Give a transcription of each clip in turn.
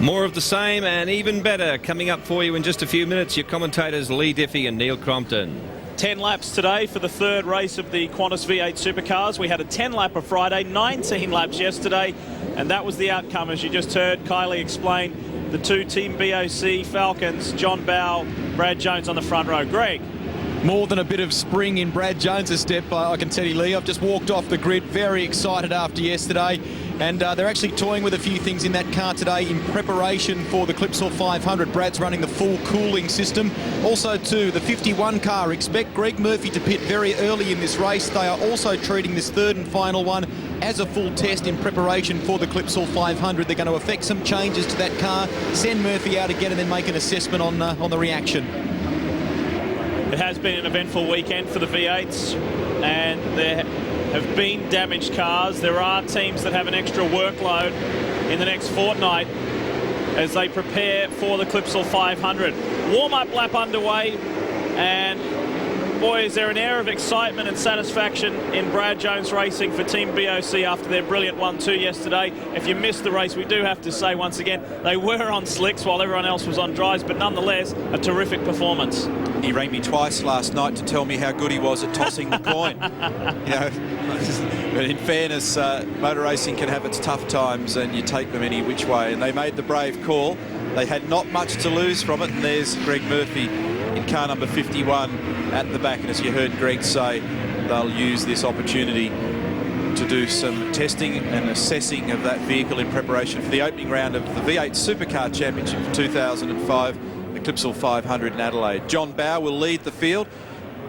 More of the same and even better coming up for you in just a few minutes. Your commentators Lee Diffie and Neil Crompton. 10 laps today for the third race of the Qantas V8 Supercars. We had a 10-lapper Friday, 19 laps yesterday, and that was the outcome. As you just heard Kylie explain, the two Team BOC Falcons, John Bowe, Brad Jones on the front row. Greg. More than a bit of spring in Brad Jones' step, I can tell you, Lee. I've just walked off the grid, very excited after yesterday. And they're actually toying with a few things in that car today in preparation for the Clipsal 500. Brad's running the full cooling system. Also, too, the 51 car. Expect Greg Murphy to pit very early in this race. They are also treating this third and final one as a full test in preparation for the Clipsal 500. They're going to effect some changes to that car, send Murphy out again, and then make an assessment on the reaction. It has been an eventful weekend for the V8s, and there have been damaged cars. There are teams that have an extra workload in the next fortnight as they prepare for the Clipsal 500. Warm-up lap underway, and boy, is there an air of excitement and satisfaction in Brad Jones Racing for Team BOC after their brilliant 1-2 yesterday. If you missed the race, we do have to say once again, they were on slicks while everyone else was on dries, but nonetheless, a terrific performance. He rang me twice last night to tell me how good he was at tossing the coin. You know, but in fairness, motor racing can have its tough times, and you take them any which way. And they made the brave call. They had not much to lose from it, and there's Greg Murphy in car number 51 at the back. And as you heard Greg say, they'll use this opportunity to do some testing and assessing of that vehicle in preparation for the opening round of the V8 Supercar Championship for 2005. Clipsal 500 in Adelaide. John Bowe will lead the field.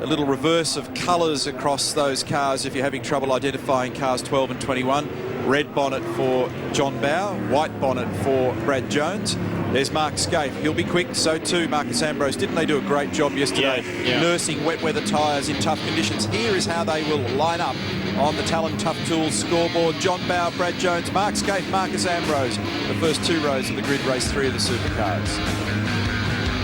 A little reverse of colours across those cars if you're having trouble identifying cars 12 and 21. Red bonnet for John Bowe, white bonnet for Brad Jones. There's Mark Scaife. He'll be quick. So too Marcus Ambrose. Didn't they do a great job yesterday nursing wet weather tyres in tough conditions? Here is how they will line up on the Talon Tough Tools scoreboard. John Bowe, Brad Jones, Mark Scaife, Marcus Ambrose. The first two rows of the grid race 3 of the Supercars.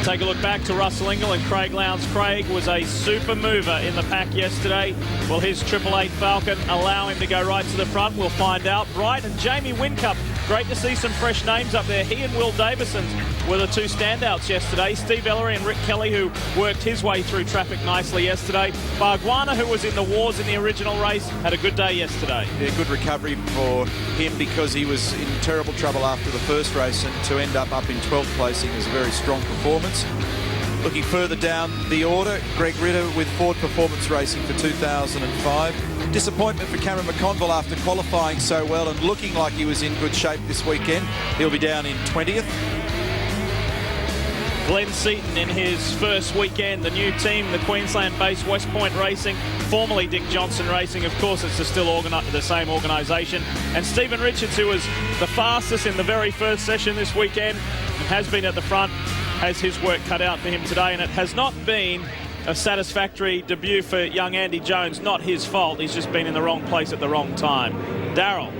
Take a look back to Russell Ingall and Craig Lowndes. Craig was a super mover in the pack yesterday. Will his 888 Falcon allow him to go right to the front? We'll find out. Bright and Jamie Whincup. Great to see some fresh names up there. He and Will Davison were the two standouts yesterday. Steve Ellery and Rick Kelly, who worked his way through traffic nicely yesterday. Bargwanna, who was in the wars in the original race, had a good day yesterday. Yeah, good recovery for him because he was in terrible trouble after the first race, and to end up in 12th placing is a very strong performance. Looking further down the order, Greg Ritter with Ford Performance Racing for 2005. Disappointment for Cameron McConville after qualifying so well and looking like he was in good shape this weekend. He'll be down in 20th. Glenn Seaton in his first weekend, the new team, the Queensland-based West Point Racing, formerly Dick Johnson Racing. Of course, it's still the same organisation. And Stephen Richards, who was the fastest in the very first session this weekend and has been at the front, has his work cut out for him today. And it has not been a satisfactory debut for young Andy Jones. Not his fault. He's just been in the wrong place at the wrong time. Darryl.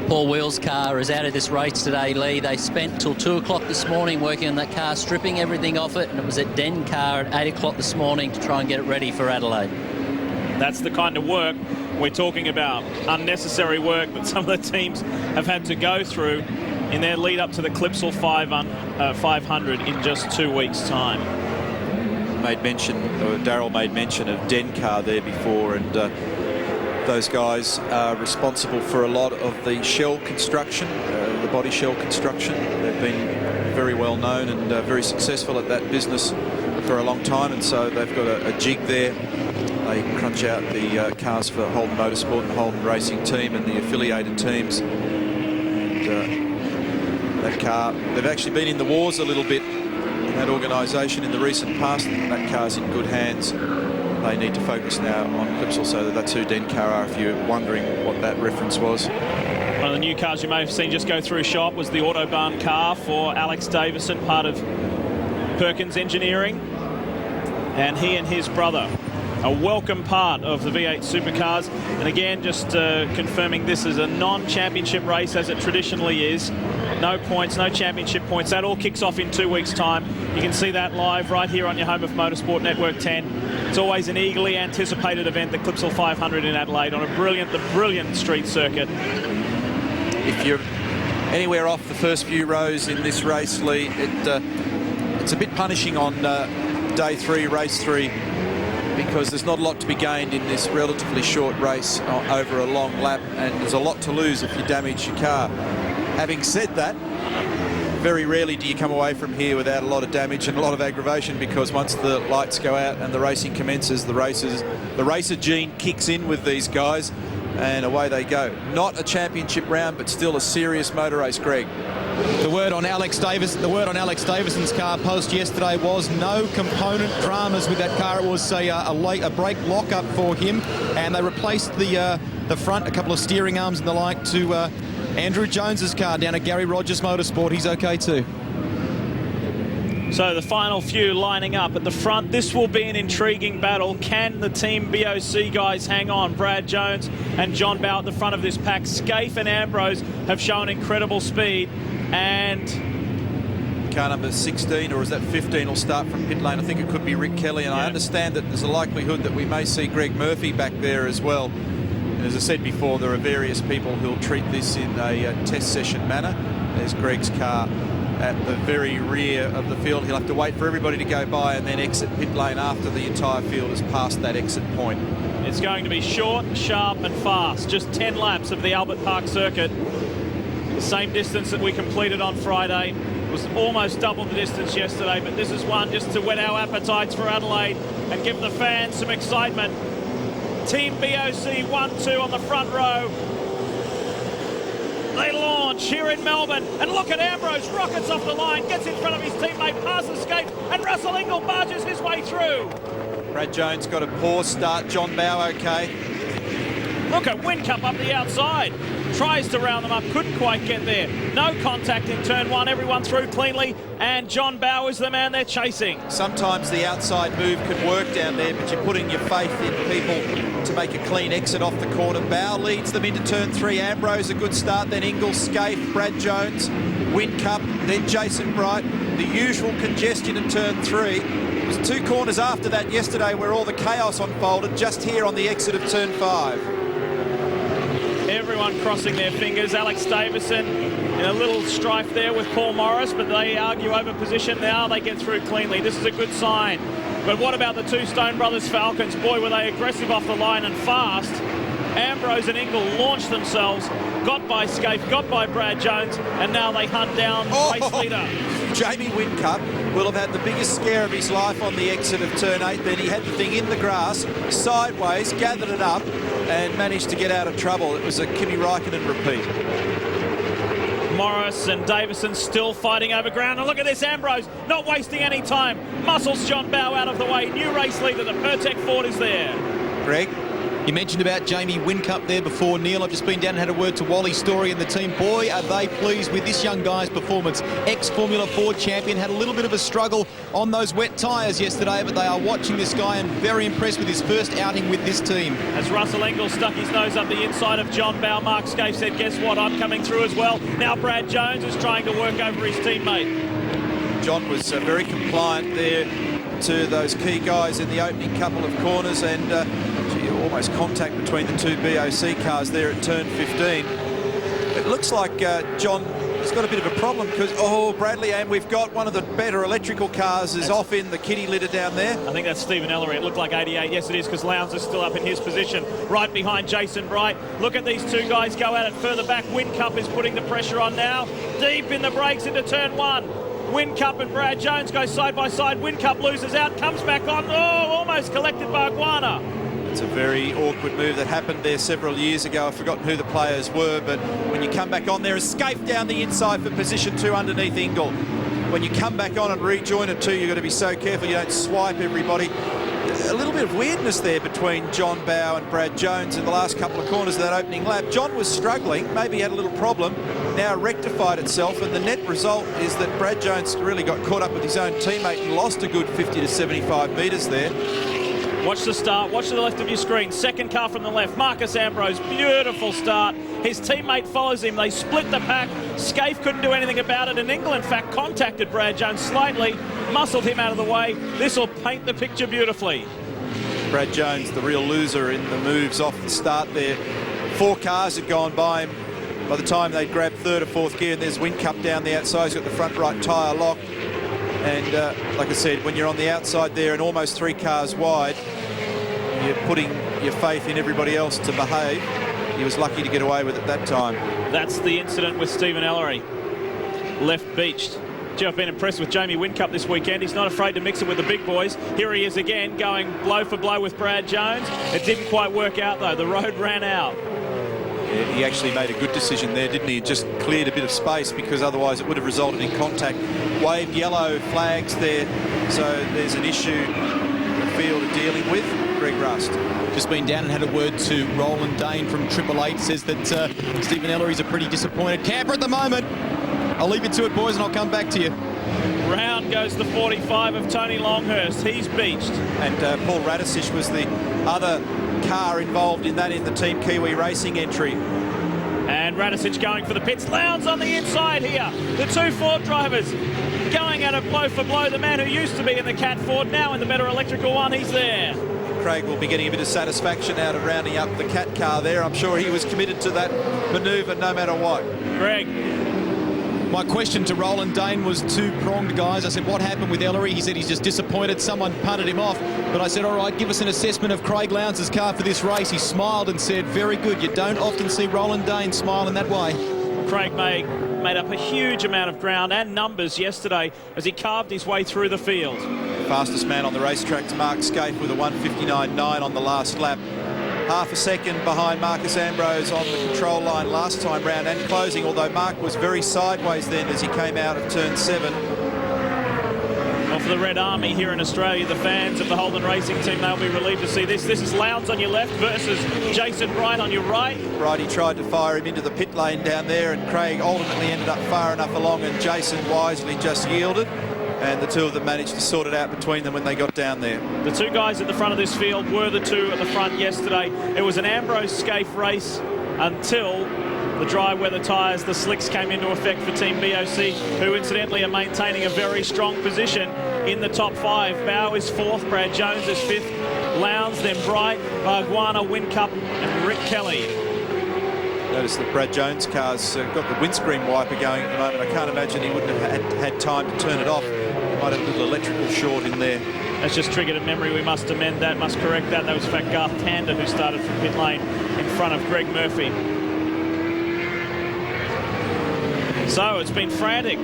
Paul Wheel's car is out of this race today, Lee. They spent till 2 o'clock this morning working on that car, stripping everything off it, and it was at Den Car at 8 o'clock this morning to try and get it ready for Adelaide. That's the kind of work we're talking about. Unnecessary work that some of the teams have had to go through in their lead up to the Clipsal 500 in just 2 weeks' time. Darryl made mention of Den Car there before, and those guys are responsible for a lot of the shell construction, the body shell construction. They've been very well known and very successful at that business for a long time, and so they've got a jig there. They crunch out the cars for Holden Motorsport and Holden Racing Team and the affiliated teams. And that car, they've actually been in the wars a little bit in that organisation in the recent past, and that car's in good hands. They need to focus now on Clipsal, so that's who Den Car are, if you're wondering what that reference was. One of the new cars you may have seen just go through shop was the Autobahn car for Alex Davison, part of Perkins Engineering. And he and his brother, a welcome part of the V8 Supercars. And again, just confirming this is a non-championship race, as it traditionally is. No points, no championship points. That all kicks off in 2 weeks' time. You can see that live right here on your home of Motorsport Network 10. It's always an eagerly anticipated event, the Clipsal 500 in Adelaide, on the brilliant street circuit. If you're anywhere off the first few rows in this race, Lee, it's a bit punishing on day 3, race 3, because there's not a lot to be gained in this relatively short race over a long lap, and there's a lot to lose if you damage your car. Having said that, very rarely do you come away from here without a lot of damage and a lot of aggravation, because once the lights go out and the racing commences, the racer gene kicks in with these guys, and away they go. Not a championship round, but still a serious motor race, Greg. The word on Alex Davison's car post yesterday was no component dramas with that car. It was a brake lock-up for him, and they replaced the front, a couple of steering arms and the like, to Andrew Jones's car down at Gary Rogers Motorsport. He's okay too. So the final few lining up at the front. This will be an intriguing battle. Can the Team BOC guys hang on? Brad Jones and John Bowe at the front of this pack. Scaife and Ambrose have shown incredible speed. And car number 16, or is that 15, will start from pit lane. I think it could be Rick Kelly, and I understand that there's a likelihood that we may see Greg Murphy back there as well. And as I said before, there are various people who'll treat this in a test session manner. There's Greg's car at the very rear of the field. He'll have to wait for everybody to go by and then exit pit lane after the entire field has passed that exit point. It's going to be short, sharp and fast. Just 10 laps of the Albert Park circuit. The same distance that we completed on Friday. It was almost double the distance yesterday, but this is one just to whet our appetites for Adelaide and give the fans some excitement. Team BOC 1-2 on the front row. They launch here in Melbourne, and look at Ambrose, rockets off the line, gets in front of his teammate, passes Scaife, and Russell Ingall barges his way through. Brad Jones got a poor start. John Bowe okay. Look at Whincup up the outside. Tries to round them up, couldn't quite get there. No contact in turn 1, everyone through cleanly, and John Bowe is the man they're chasing. Sometimes the outside move could work down there, but you're putting your faith in people to make a clean exit off the corner. Bowe leads them into turn 3. Ambrose a good start, then Ingall, Scaife, Brad Jones, Whincup, then Jason Bright. The usual congestion in turn 3. It was 2 corners after that yesterday where all the chaos unfolded, just here on the exit of turn 5. Everyone crossing their fingers. Alex Davison in a little strife there with Paul Morris, but they argue over position. Now they get through cleanly. This is a good sign. But what about the 2 Stone Brothers Falcons? Boy, were they aggressive off the line and fast. Ambrose and Ingall launched themselves, got by Scaife, got by Brad Jones, and now they hunt down race leader. Jamie Whincup will have had the biggest scare of his life on the exit of turn 8. Then he had the thing in the grass, sideways, gathered it up, and managed to get out of trouble. It was a Kimi Räikkönen repeat. Morris and Davison still fighting over ground. And look at this, Ambrose not wasting any time. Muscles John Bowe out of the way. New race leader, the Pertec Ford is there. Greg? You mentioned about Jamie Whincup there before, Neil. I've just been down and had a word to Wally Story and the team. Boy, are they pleased with this young guy's performance. Ex-Formula Ford champion, had a little bit of a struggle on those wet tyres yesterday, but they are watching this guy and very impressed with his first outing with this team. As Russell Ingall stuck his nose up the inside of John Bowe, Mark Scaife said, guess what, I'm coming through as well. Now Brad Jones is trying to work over his teammate. John was very compliant there to those key guys in the opening couple of corners, and almost contact between the 2 BOC cars there at turn 15. It looks like John has got a bit of a problem because, Bradley, and we've got one of the better electrical cars is off in the kitty litter down there. I think that's Stephen Ellery. It looked like 88. Yes, it is, because Lowndes is still up in his position, right behind Jason Bright. Look at these 2 guys go at it further back. Whincup is putting the pressure on now. Deep in the brakes into turn 1. Whincup and Brad Jones go side by side. Whincup loses out, comes back on. Almost collected by Iguana. It's a very awkward move that happened there several years ago. I've forgotten who the players were, but when you come back on there, Scaife down the inside for position 2 underneath Ingall. When you come back on and rejoin at 2, you've got to be so careful you don't swipe everybody. A little bit of weirdness there between John Bowe and Brad Jones in the last couple of corners of that opening lap. John was struggling, maybe had a little problem, now rectified itself, and the net result is that Brad Jones really got caught up with his own teammate and lost a good 50 to 75 metres there. Watch the start, watch to the left of your screen. Second car from the left, Marcus Ambrose, beautiful start. His teammate follows him, they split the pack. Scaife couldn't do anything about it, and Ingall in fact contacted Brad Jones slightly, muscled him out of the way. This will paint the picture beautifully. Brad Jones, the real loser in the moves off the start there. 4 cars had gone by him by the time they grabbed third or fourth gear, and there's Whincup down the outside. He's got the front right tyre locked. And like I said, when you're on the outside there and almost 3 cars wide, you're putting your faith in everybody else to behave. He was lucky to get away with it that time. That's the incident with Stephen Ellery. Left beached. Gee, I've been impressed with Jamie Whincup this weekend. He's not afraid to mix it with the big boys. Here he is again, going blow for blow with Brad Jones. It didn't quite work out, though. The road ran out. Yeah, he actually made a good decision there, didn't he? Just cleared a bit of space, because otherwise it would have resulted in contact. Waved yellow flags there, so there's an issue the field are dealing with. Greg Rust. Just been down and had a word to Roland Dane from 888. Says that Stephen Ellery's a pretty disappointed camper at the moment. I'll leave you to it, boys, and I'll come back to you. Round goes the 45 of Tony Longhurst. He's beached. And Paul Radisich was the other car involved in that in the Team Kiwi Racing entry. And Radisich going for the pits. Lowndes on the inside here. The 2 Ford drivers going at it blow for blow. The man who used to be in the Cat Ford, now in the better electrical one, he's there. Craig will be getting a bit of satisfaction out of rounding up the Cat car there. I'm sure he was committed to that manoeuvre no matter what. Greg. My question to Roland Dane was two-pronged, guys. I said, what happened with Ellery? He said he's just disappointed. Someone punted him off. But I said, all right, give us an assessment of Craig Lowndes' car for this race. He smiled and said, very good. You don't often see Roland Dane smile in that way. Craig made up a huge amount of ground and numbers yesterday as he carved his way through the field. Fastest man on the racetrack's Mark Scaife with a 1:59.9 on the last lap. Half a second behind Marcus Ambrose on the control line last time round and closing, although Mark was very sideways then as he came out of turn 7. Well, for the Red Army here in Australia, the fans of the Holden Racing team, they'll be relieved to see this. This is Lowndes on your left versus Jason Wright on your right. Righty tried to fire him into the pit lane down there, and Craig ultimately ended up far enough along, and Jason wisely just yielded. And the two of them managed to sort it out between them when they got down there. The 2 guys at the front of this field were the 2 at the front yesterday. It was an Ambrose Scaife race until the dry weather tyres, the slicks came into effect for Team BOC, who incidentally are maintaining a very strong position in the top 5. Bow is 4th, Brad Jones is 5th, Lowndes, then Bright, Barguana, Whincup and Rick Kelly. Notice that Brad Jones' car's got the windscreen wiper going at the moment. I can't imagine he wouldn't have had time to turn it off. Might have a little electrical short in there. That's just triggered a memory. We must amend that, must correct that. That was in fact Garth Tander who started from pit lane in front of Greg Murphy. So it's been frantic,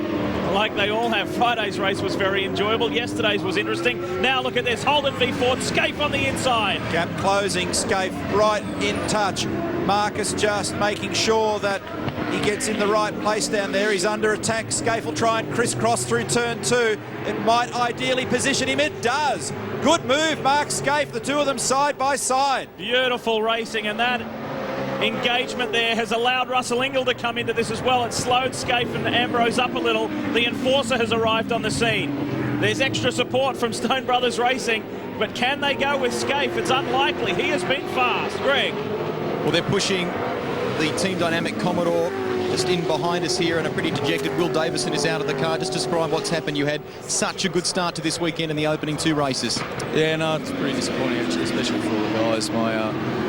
like they all have. Friday's race was very enjoyable. Yesterday's was interesting. Now look at this. Holden v Ford. Scaife on the inside. Gap closing. Scaife right in touch. Marcus just making sure that he gets in the right place down there. He's under attack. Scaife will try and crisscross through turn 2. It might ideally position him. It does. Good move, Mark Scaife. The 2 of them side by side. Beautiful racing, and that engagement there has allowed Russell Ingall to come into this as well. It slowed Scaife and Ambrose up a little. The enforcer has arrived on the scene. There's extra support from Stone Brothers Racing, but can they go with Scaife? It's unlikely. He has been fast. Greg. Well, they're pushing the Team Dynamic Commodore just in behind us here, and a pretty dejected Will Davison is out of the car. Just describe what's happened. You had such a good start to this weekend in the opening 2 races. Yeah, no, it's pretty disappointing actually, especially for the guys. My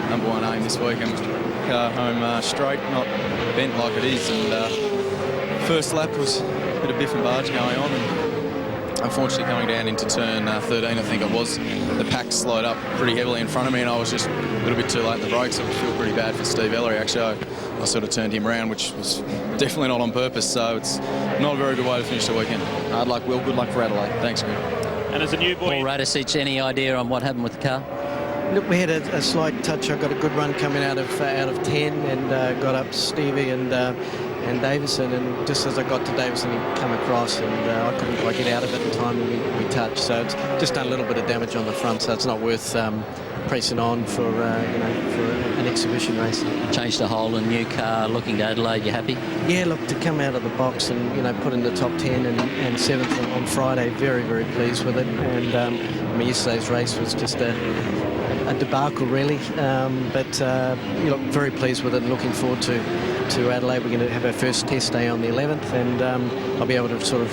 number 1 aim this weekend was to bring the car home straight, not bent like it is. And first lap was a bit of biff and barge going on, and unfortunately coming down into turn 13, I think it was, the pack slowed up pretty heavily in front of me, and I was just a little bit too late in the brakes. I feel pretty bad for Steve Ellery, actually. I sort of turned him around, which was definitely not on purpose, so it's not a very good way to finish the weekend. Hard luck, Will. Good luck for Adelaide. Thanks, Greg. And as a new boy... Paul Radisich, any idea on what happened with the car? Look, we had a slight touch. I got a good run coming out of 10 and got up Stevie and Davison, and just as I got to Davison, he come across, and I couldn't quite get out of it in time, and we touched. So it's just done a little bit of damage on the front, so it's not worth pressing on for for an exhibition race. Changed to Holden, new car, looking to Adelaide. You happy? Yeah, look, to come out of the box and put in the top 10 and 7th on Friday, very, very pleased with it. And I mean, yesterday's race was just a debacle, really. But very pleased with it, and looking forward to Adelaide. We're going to have our first test day on the 11th, and I'll be able to sort of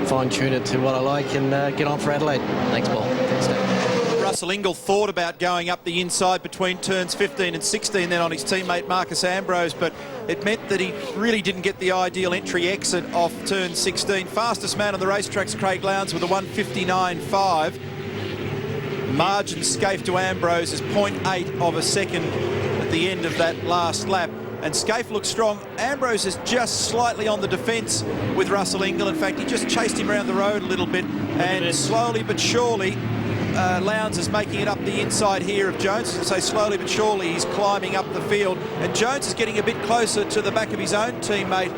fine-tune it to what I like and get on for Adelaide. Thanks, Paul. Thanks, Dave. Russell Ingall thought about going up the inside between turns 15 and 16 then on his teammate Marcus Ambrose, but it meant that he really didn't get the ideal entry exit off turn 16. Fastest man on the racetrack's Craig Lowndes with a 1:59.5. Margin Scaife to Ambrose is 0.8 of a second at the end of that last lap. And Scaife looks strong. Ambrose is just slightly on the defence with Russell Ingall. In fact, he just chased him around the road a little bit. And slowly but surely, Lowndes is making it up the inside here of Jones. As I say, slowly but surely, he's climbing up the field. And Jones is getting a bit closer to the back of his own teammate,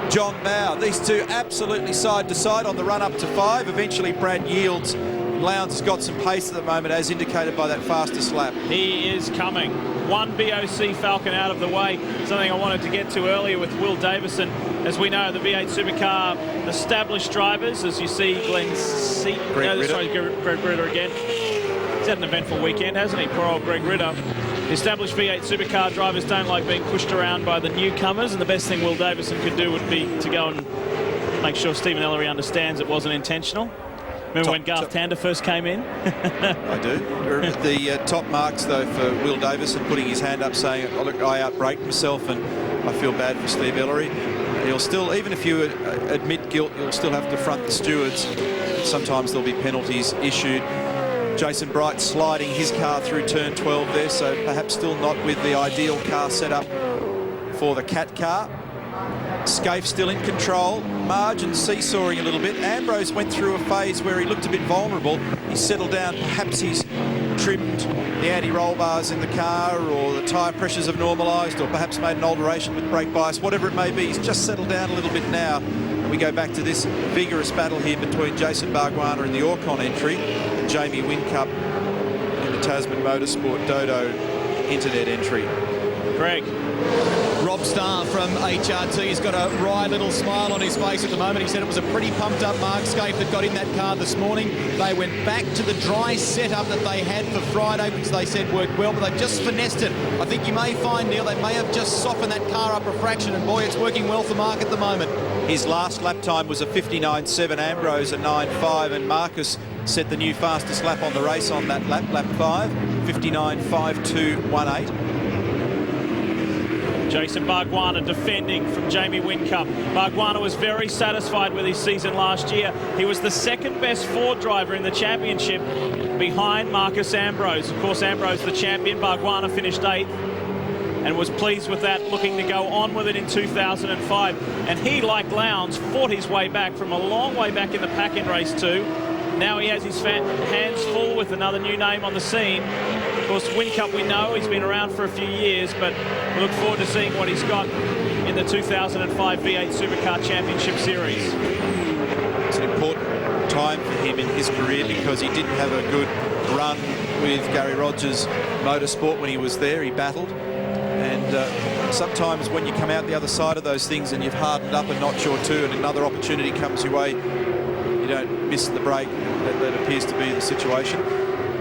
John Bowe. These two absolutely side to side on the run up to 5. Eventually, Brad yields. Lowndes has got some pace at the moment, as indicated by that fastest lap. He is coming. One BOC Falcon out of the way. Something I wanted to get to earlier with Will Davison. As we know, the V8 Supercar established drivers, as you see Greg Ritter again. He's had an eventful weekend, hasn't he? Poor old Greg Ritter. The established V8 Supercar drivers don't like being pushed around by the newcomers, and the best thing Will Davison could do would be to go and make sure Stephen Ellery understands it wasn't intentional. Remember when Garth Tander first came in? I do. The top marks, though, for Will Davison putting his hand up saying, oh, look, I outbraked myself and I feel bad for Steve Ellery. He'll still, even if you admit guilt, you'll still have to front the stewards. Sometimes there'll be penalties issued. Jason Bright sliding his car through turn 12 there, so perhaps still not with the ideal car setup for the Cat car. Scaife still in control. Margin seesawing a little bit. Ambrose went through a phase where he looked a bit vulnerable. He's settled down. Perhaps he's trimmed the anti-roll bars in the car, or the tyre pressures have normalised, or perhaps made an alteration with brake bias. Whatever it may be, he's just settled down a little bit now. We go back to this vigorous battle here between Jason Bargwanna in the Orcon entry and Jamie Whincup in the Tasman Motorsport Dodo Internet entry. Greg. Rob Starr from HRT has got a wry little smile on his face at the moment. He said it was a pretty pumped up Mark Scaife that got in that car this morning. They went back to the dry setup that they had for Friday, which they said worked well, but they've just finessed it. I think you may find, Neil, they may have just softened that car up a fraction, and boy, it's working well for Mark at the moment. His last lap time was a 59.7, Ambrose a 9.5, and Marcus set the new fastest lap on the race on that lap, lap 5, 59.52.18. Jason Bargwanna defending from Jamie Whincup. Bargwanna was very satisfied with his season last year. He was the second best Ford driver in the championship behind Marcus Ambrose. Of course, Ambrose the champion. Bargwanna finished 8th and was pleased with that, looking to go on with it in 2005. And he, like Lowndes, fought his way back from a long way back in the pack in race 2. Now he has his hands full with another new name on the scene. Of course, Whincup, we know he's been around for a few years, but we look forward to seeing what he's got in the 2005 V8 Supercar Championship Series. It's an important time for him in his career because he didn't have a good run with Gary Rogers Motorsport when he was there. He battled, and sometimes when you come out the other side of those things and you've hardened up a notch or two and another opportunity comes your way, you don't miss the break. That appears to be the situation.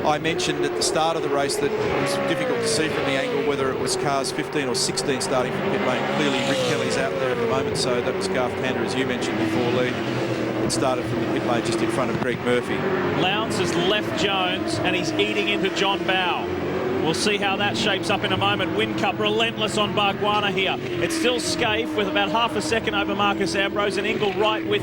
I mentioned at the start of the race that it was difficult to see from the angle whether it was cars 15 or 16 starting from pit lane. Clearly Rick Kelly's out there at the moment, so that was Garth Tander, as you mentioned before, Lee. It started from the pit lane just in front of Greg Murphy. Lowndes has left Jones and he's eating into John Bowe. We'll see how that shapes up in a moment. Whincup relentless on Bargwanna here. It's still Scaife with about half a second over Marcus Ambrose, and Ingall right with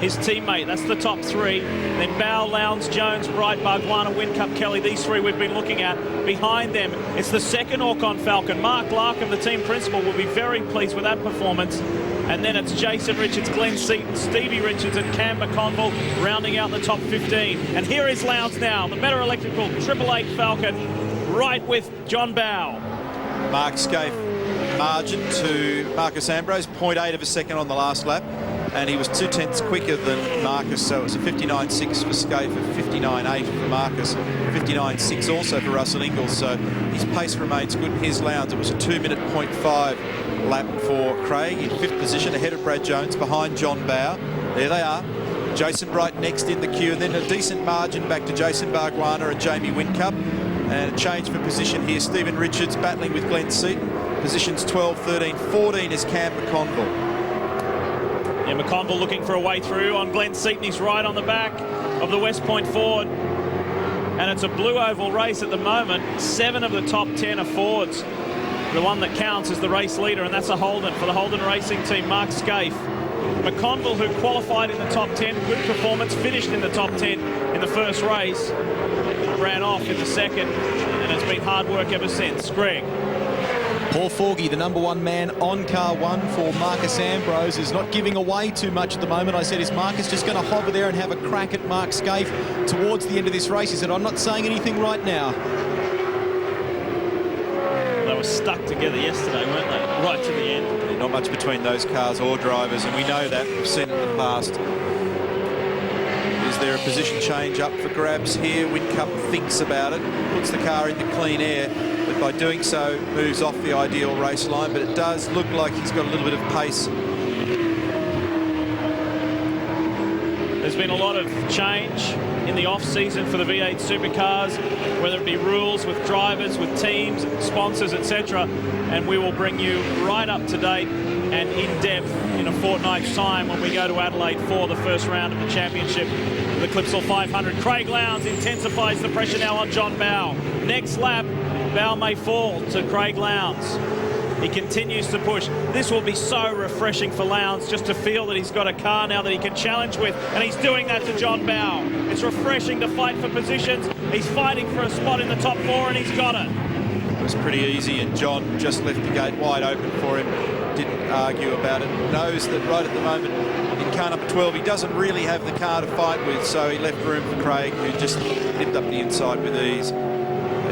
his teammate. That's the top 3. Then Bowe, Lowndes, Jones, Bright, Bargwanna, Whincup, Kelly. These 3 we've been looking at. Behind them, it's the second Orcon Falcon. Mark Larkham, the team principal, will be very pleased with that performance. And then it's Jason Richards, Glenn Seaton, Stevie Richards and Cam McConville rounding out the top 15. And here is Lowndes now, the better electrical 888 Falcon, right with John Bowe. Mark Scaife margin to Marcus Ambrose, 0.8 of a second on the last lap. And he was 2/10 quicker than Marcus, so it was a 59.6 for Scaife, a 59.8 for Marcus, 59.6 also for Russell Ingall, so his pace remains good. Here's Lowndes. It was a 2-minute 0.5 lap for Craig in 5th position, ahead of Brad Jones, behind John Bowe. There they are. Jason Bright next in the queue, and then a decent margin back to Jason Bargwanna and Jamie Whincup. And a change for position here. Stephen Richards battling with Glenn Seaton. Positions 12, 13, 14 is Cam McConville. Yeah, McConville looking for a way through on Glenn Seaton. He's right on the back of the West Point Ford. and it's a blue oval race at the moment. 7 of the top 10 are Fords. The one that counts is the race leader, and that's a Holden for the Holden Racing Team, Mark Scaife. McConville, who qualified in the top 10, good performance, finished in the top 10 in the first race, ran off in the second, and it's been hard work ever since. Greg. Paul Forgy, the number 1 man on car 1 for Marcus Ambrose, is not giving away too much at the moment. I said, is Marcus just going to hover there and have a crack at Mark Scaife towards the end of this race? He said, I'm not saying anything right now. They were stuck together yesterday, weren't they? Right to the end. Not much between those cars or drivers, and we know that. We've seen it in the past. Is there a position change up for grabs here? Whincup thinks about it, puts the car into clean air, but by doing so moves off the ideal race line, but it does look like he's got a little bit of pace. There's been a lot of change in the off-season for the V8 Supercars, whether it be rules with drivers, with teams, sponsors, etc. And we will bring you right up to date and in-depth in a fortnight's time when we go to Adelaide for the first round of the championship. The Clipsal 500. Craig Lowndes intensifies the pressure now on John Bowe. Next lap, Bowe may fall to Craig Lowndes. He continues to push. This will be so refreshing for Lowndes just to feel that he's got a car now that he can challenge with, and he's doing that to John Bowe. It's refreshing to fight for positions. He's fighting for a spot in the top 4, and he's got it. It was pretty easy, and John just left the gate wide open for him. Didn't argue about it. Knows that right at the moment in car number 12 he doesn't really have the car to fight with, so he left room for Craig, who just nipped up the inside with ease.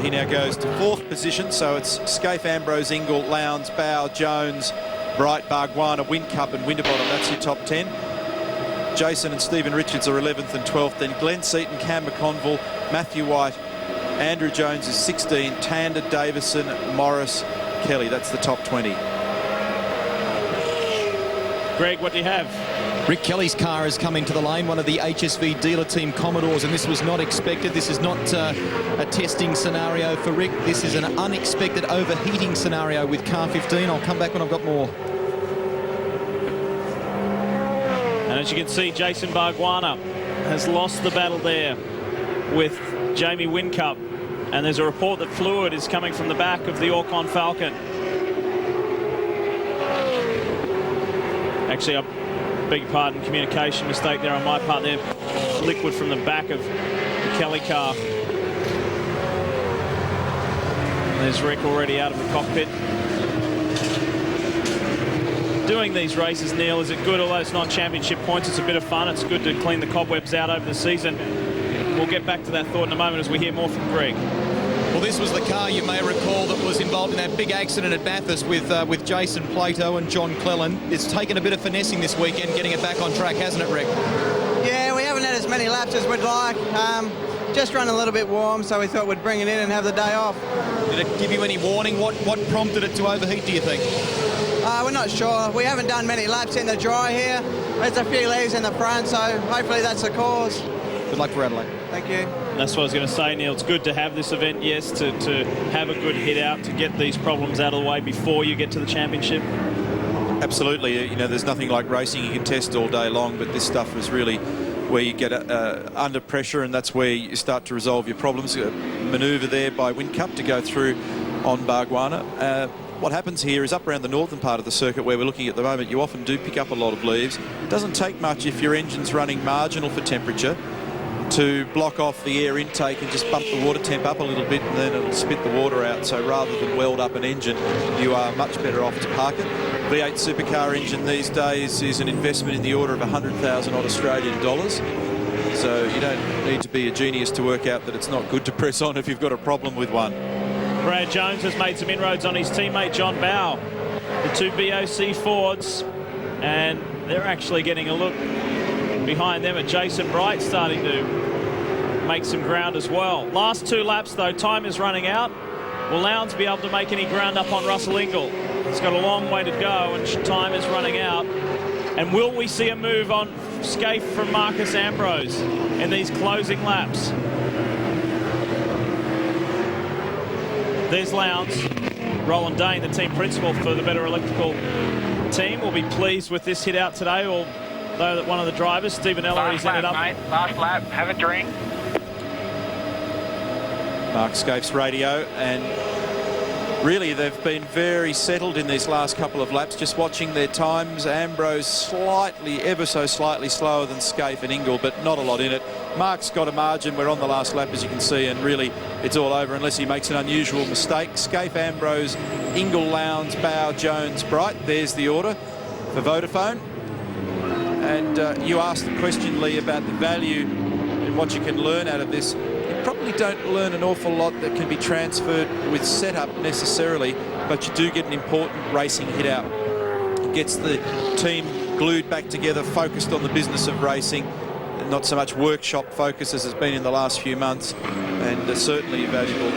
He now goes to 4th position, so it's Scaife, Ambrose, Ingle, Lowndes, Bowe, Jones, Bright, Bargwanna, Whincup and Winterbottom. That's your top 10. Jason and Stephen Richards are 11th and 12th. Then Glenn Seaton, Cam McConville, Matthew White, Andrew Jones is 16, Tander, Davison, Morris, Kelly. That's the top 20. Greg, what do you have? Rick Kelly's car has come into the lane, one of the HSV dealer team Commodores, and this was not expected. This is not a testing scenario for Rick. This is an unexpected overheating scenario with car 15. I'll come back when I've got more. And as you can see, Jason Bargwanna has lost the battle there with Jamie Whincup, and there's a report that fluid is coming from the back of the Orcon Falcon. Actually, I beg your pardon, communication mistake there on my part there. Liquid from the back of the Kelly car. And there's Rick already out of the cockpit. Doing these races, Neil, is it good? Although it's not championship points, it's a bit of fun. It's good to clean the cobwebs out over the season. We'll get back to that thought in a moment as we hear more from Greg. Well, this was the car, you may recall, that was involved in that big accident at Bathurst with Jason Plato and John Cleland. It's taken a bit of finessing this weekend, getting it back on track, hasn't it, Rick? Yeah, we haven't had as many laps as we'd like. Just run a little bit warm, so we thought we'd bring it in and have the day off. Did it give you any warning? What prompted it to overheat, do you think? We're not sure. We haven't done many laps in the dry here. There's a few leaves in the front, so hopefully that's the cause. Good luck for Adelaide. Thank you. That's what I was going to say, Neil. It's good to have this event, yes, to have a good hit out, to get these problems out of the way before you get to the championship. Absolutely. You know, there's nothing like racing you can test all day long, but this stuff is really where you get under pressure, and that's where you start to resolve your problems. A manoeuvre there by Whincup to go through on Bargwanna. What happens here is up around the northern part of the circuit where we're looking at the moment, you often do pick up a lot of leaves. It doesn't take much if your engine's running marginal for temperature to block off the air intake and just bump the water temp up a little bit, and then it'll spit the water out. So rather than weld up an engine, you are much better off to park it. V8 Supercar engine these days is an investment in the order of 100,000 odd Australian dollars. So you don't need to be a genius to work out that it's not good to press on if you've got a problem with one. Brad Jones has made some inroads on his teammate John Bowe. The two BOC Fords, and they're actually getting a look behind them at Jason Bright starting to make some ground as well. Last 2 laps though, time is running out. Will Lowndes be able to make any ground up on Russell Ingle? He's got a long way to go and time is running out. And will we see a move on Scaife from Marcus Ambrose in these closing laps? There's Lowndes. Roland Dane, the team principal for the Better Electrical team, will be pleased with this hit out today, although that one of the drivers, Stephen Ellery's ended up. Mate. Last lap, have a drink. Mark Scaife's radio, and really they've been very settled in these last couple of laps. Just watching their times, Ambrose ever so slightly slower than Scaife and Ingle, but not a lot in it. Mark's got a margin. We're on the last lap, as you can see, and really it's all over unless he makes an unusual mistake. Scaife, Ambrose, Ingle, Lowndes, Bow, Jones, Bright. There's the order for Vodafone. And you asked the question, Lee, about the value and what you can learn out of this. You probably don't learn an awful lot that can be transferred with setup necessarily, but you do get an important racing hit out. It gets the team glued back together, focused on the business of racing, and not so much workshop focus as has been in the last few months, and certainly a valuable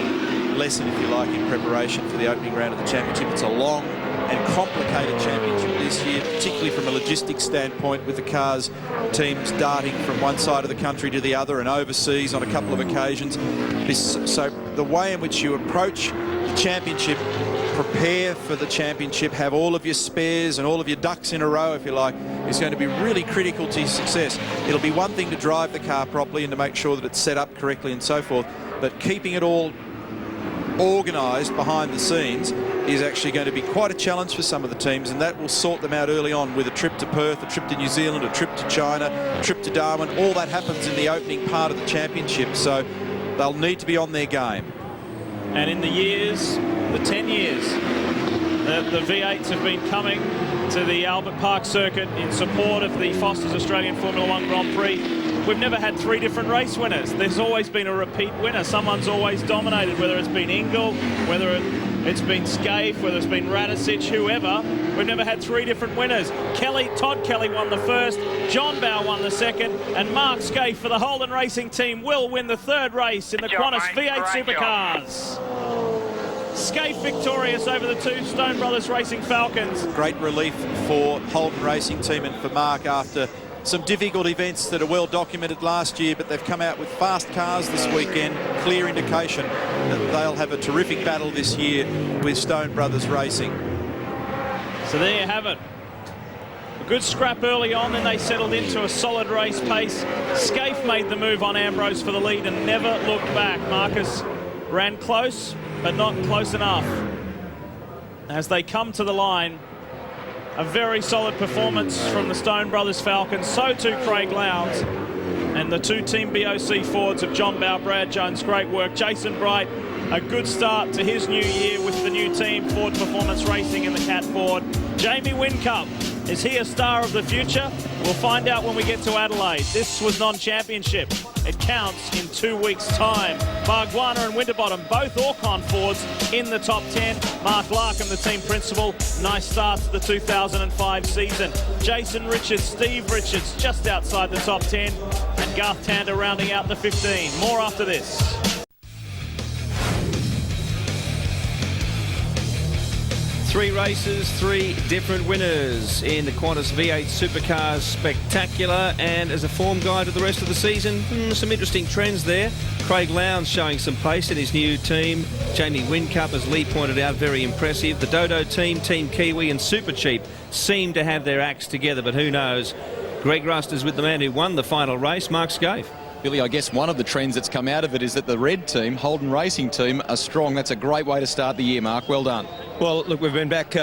lesson, if you like, in preparation for the opening round of the championship. It's a long and complicated championship this year, particularly from a logistics standpoint, with the cars, teams darting from one side of the country to the other and overseas on a couple of occasions. So the way in which you approach the championship, prepare for the championship, have all of your spares and all of your ducks in a row, if you like, is going to be really critical to your success. It'll be one thing to drive the car properly and to make sure that it's set up correctly and so forth, but keeping it all organised behind the scenes is actually going to be quite a challenge for some of the teams, and that will sort them out early on with a trip to Perth, a trip to New Zealand, a trip to China, a trip to Darwin. All that happens in the opening part of the championship, so they'll need to be on their game. And in the 10 years, the V8s have been coming to the Albert Park circuit in support of the Foster's Australian Formula 1 Grand Prix. We've never had 3 different race winners. There's always been a repeat winner. Someone's always dominated, whether it's been Ingle, whether it's been Scaife, whether it's been Radicic, whoever. We've never had 3 different winners. Todd Kelly won the first, John Bow won the second, and Mark Scaife for the Holden Racing team will win the 3rd race in the Qantas V8 Supercars. Scaife victorious over the 2 Stone Brothers Racing Falcons. Great relief for Holden Racing team and for Mark after some difficult events that are well documented last year, but they've come out with fast cars this weekend. Clear indication that they'll have a terrific battle this year with Stone Brothers Racing. So there you have it. A good scrap early on, then they settled into a solid race pace. Scaife made the move on Ambrose for the lead and never looked back. Marcus ran close, but not close enough. As they come to the line, a very solid performance from the Stone Brothers Falcons. So too Craig Lowndes. And the 2 Team BOC Fords of John Bow, Brad Jones, great work. Jason Bright, a good start to his new year with the new team, Ford Performance Racing in the Cat Ford. Jamie Whincup, is he a star of the future? We'll find out when we get to Adelaide. This was non-championship. It counts in 2 weeks' time. Bargwanna and Winterbottom, both Orcon Fords in the top 10. Mark Larkham, the team principal, nice start to the 2005 season. Jason Richards, Steve Richards, just outside the top 10. And Garth Tander rounding out the 15. More after this. Three races, 3 different winners in the Qantas V8 Supercars Spectacular, and as a form guide to the rest of the season, some interesting trends there. Craig Lowndes showing some pace in his new team. Jamie Whincup, as Lee pointed out, very impressive. The Dodo team, Team Kiwi and Super Cheap seem to have their acts together, but who knows? Greg Rust is with the man who won the final race, Mark Scaife. Billy, I guess one of the trends that's come out of it is that the red team, Holden Racing team, are strong. That's a great way to start the year, Mark. Well done. Well, look, we've been back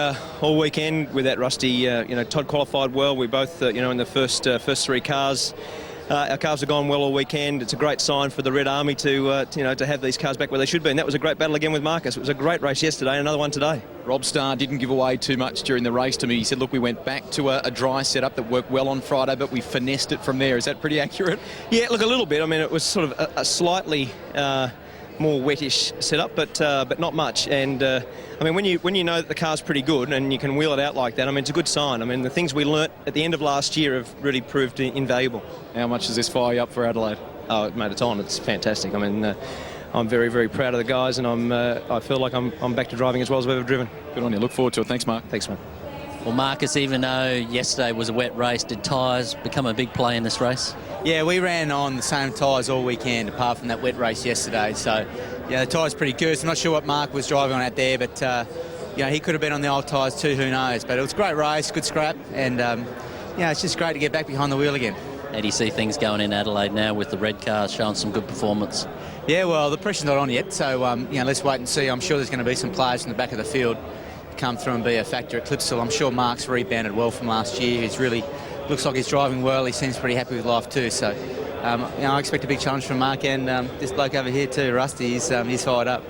all weekend with that Rusty. Todd qualified well. We both, in the first 3 cars. Our cars have gone well all weekend. It's a great sign for the Red Army to have these cars back where they should be. And that was a great battle again with Marcus. It was a great race yesterday and another one today. Rob Starr didn't give away too much during the race to me. He said, look, we went back to a dry setup that worked well on Friday, but we finessed it from there. Is that pretty accurate? Yeah, look, a little bit. I mean, it was sort of a slightly more wettish setup, but not much. And I mean, when you know that the car's pretty good and you can wheel it out like that, I mean, it's a good sign. I mean, the things we learnt at the end of last year have really proved invaluable. How much does this fire you up for Adelaide? Oh, mate, it's on. It's fantastic. I mean, I'm very, very proud of the guys, and I feel like I'm back to driving as well as I've ever driven. Good on you. Look forward to it. Thanks, Mark. Thanks, mate. Well, Marcus, even though yesterday was a wet race, did tyres become a big play in this race? Yeah, we ran on the same tyres all weekend, apart from that wet race yesterday. So, yeah, the tyres pretty good. So I'm not sure what Mark was driving on out there, but, he could have been on the old tyres too, who knows. But it was a great race, good scrap, and, it's just great to get back behind the wheel again. How do you see things going in Adelaide now with the red car showing some good performance? Yeah, well, the pressure's not on yet, so let's wait and see. I'm sure there's going to be some players from the back of the field come through and be a factor at Clipsal. I'm sure Mark's rebounded well from last year. He's really looks like he's driving well. He seems pretty happy with life too. So, I expect a big challenge from Mark and this bloke over here too, Rusty. He's fired up.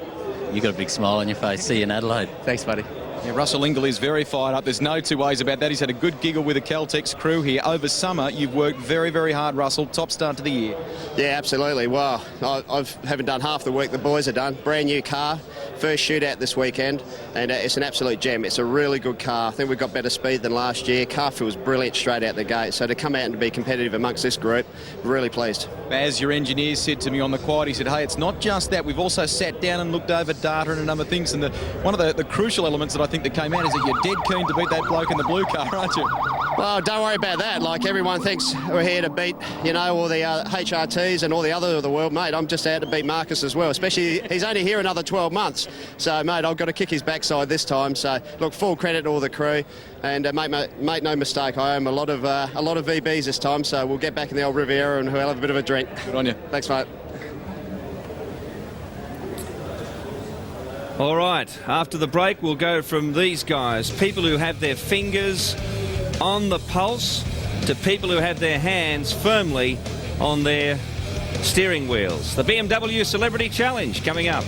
You got a big smile on your face. See you in Adelaide. Thanks, buddy. Yeah, Russell Ingall is very fired up. There's no two ways about that. He's had a good giggle with the Caltex crew here. Over summer, you've worked very, very hard, Russell. Top start to the year. Yeah, absolutely. Well, I haven't done half the work the boys have done. Brand new car, first shootout this weekend, and it's an absolute gem. It's a really good car. I think we've got better speed than last year. Car feels brilliant straight out the gate. So to come out and to be competitive amongst this group, really pleased. As your engineer said to me on the quad, he said, hey, it's not just that. We've also sat down and looked over data and a number of things. And one of the crucial elements that I think that came out is that you're dead keen to beat that bloke in the blue car, aren't you? Well, don't worry about that. Like, everyone thinks we're here to beat, all the HRTs and all the other of the world. Mate, I'm just out to beat Marcus as well, especially he's only here another 12 months. So, mate, I've got to kick his backside this time. So, look, full credit to all the crew. And make no mistake, I owe him a lot of VBs this time. So we'll get back in the old Riviera and we'll have a bit of a drink. Good on you. Thanks, mate. All right, after the break, we'll go from these guys, people who have their fingers on the pulse, to people who have their hands firmly on their steering wheels. The BMW Celebrity Challenge coming up.